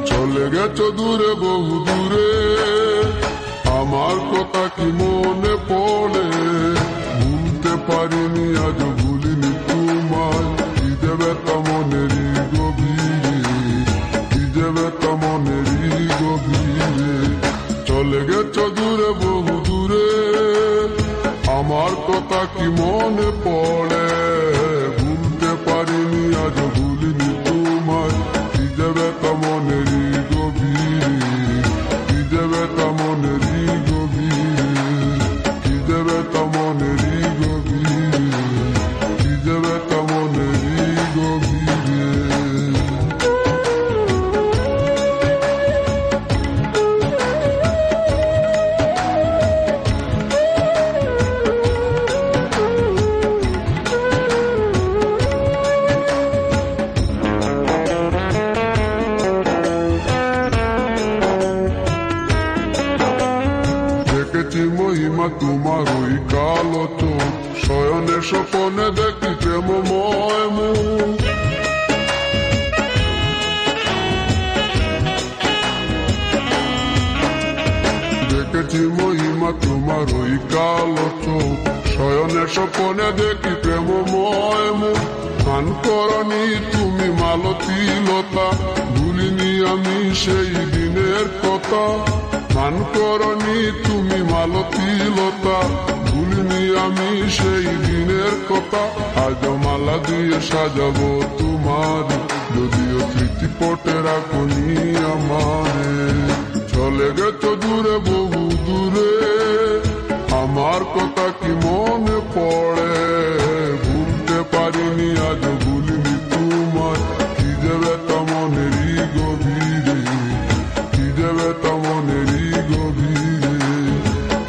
চলে গেছো দূরে বহু দূরে, আমার কথা কি মনে পড়ে? ভুলতে পারিনি আজ ভুলিনি তোমায়, কি দেবে তা মনেরই গভীরে, কি দেবে তা মনেরই গভীরে। চলে গেছো দূরে বহু দূরে, আমার কথা কি মনে পড়ে? ভুলতে পারিনি আজ ভুলিনি তোমায়, কি দেবে তা মনেরই গভীরে, কি দেবে তা মনেরই গভীরে, কি দেবে তা মনেরই গভীরে, কি দেবে তা মনেরই গভীরে। দেখেছি মহিমা তোমার ওই কালো চোখ, শয়নের স্বপনে দেখি প্রেমময় মুখ। দেখেছি মহিমা তোমার ওই কালো চোখ, শয়নের স্বপনে দেখি প্রেমময় মুখ। স্নান করনি তুমি মালতী লতা, ভুলিনি আমি সেই দিনের কথা। স্নান করনি তুমি মালতী লতা, ভুলিনি আমি সেই দিনের কথা। আজ মালা দিয়ে সাজাবো তোমার, যদিও স্মৃতি পটে রাখনি আমারে। চলে গেছো দূরে বহু দূরে, আমার কথা কি মনে পড়ে? ভুলতে পারিনি আজ ভুলিনি তোমায়, কি দেবে তা মনেরই গভীরে, কি দেবে তা মনেরই গভীরে,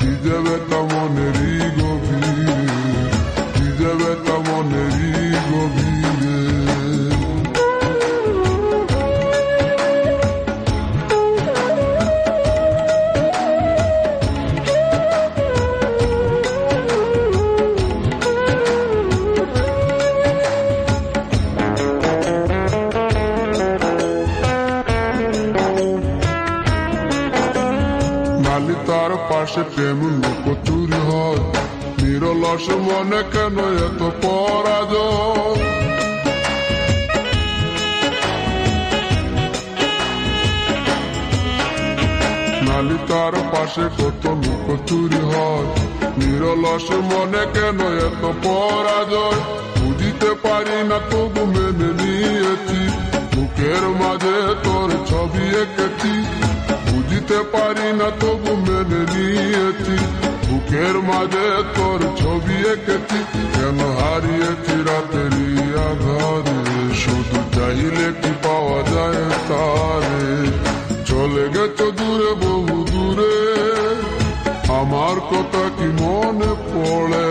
কি দেবে তা মনেরই গভীরে, কি দেবে তা মনেরই গভীরে। তার পাশে প্রেম লুকোচুরি হয়, নিরলস মনে কেন এত পরাজয়? নালি তার পাশে কত লুকোচুরি হয়, নিরলস মনে কেন এত পরাজয়? বুঝিতে পারি না তবু মেনে নিয়েছি, বুকের মাঝে তোর ছবি এঁকেছি। বুঝিতে পারি না তবু মেনে নিয়েছি, বুকের মাঝে তোর ছবি এঁকেছি। কেন হারিয়েছি রাতেরই আধারে, শুধু চাইলে কি পাওয়া যায় তারে? চলে গেছো দূরে বহু দূরে, আমার কথা কি মনে পড়ে?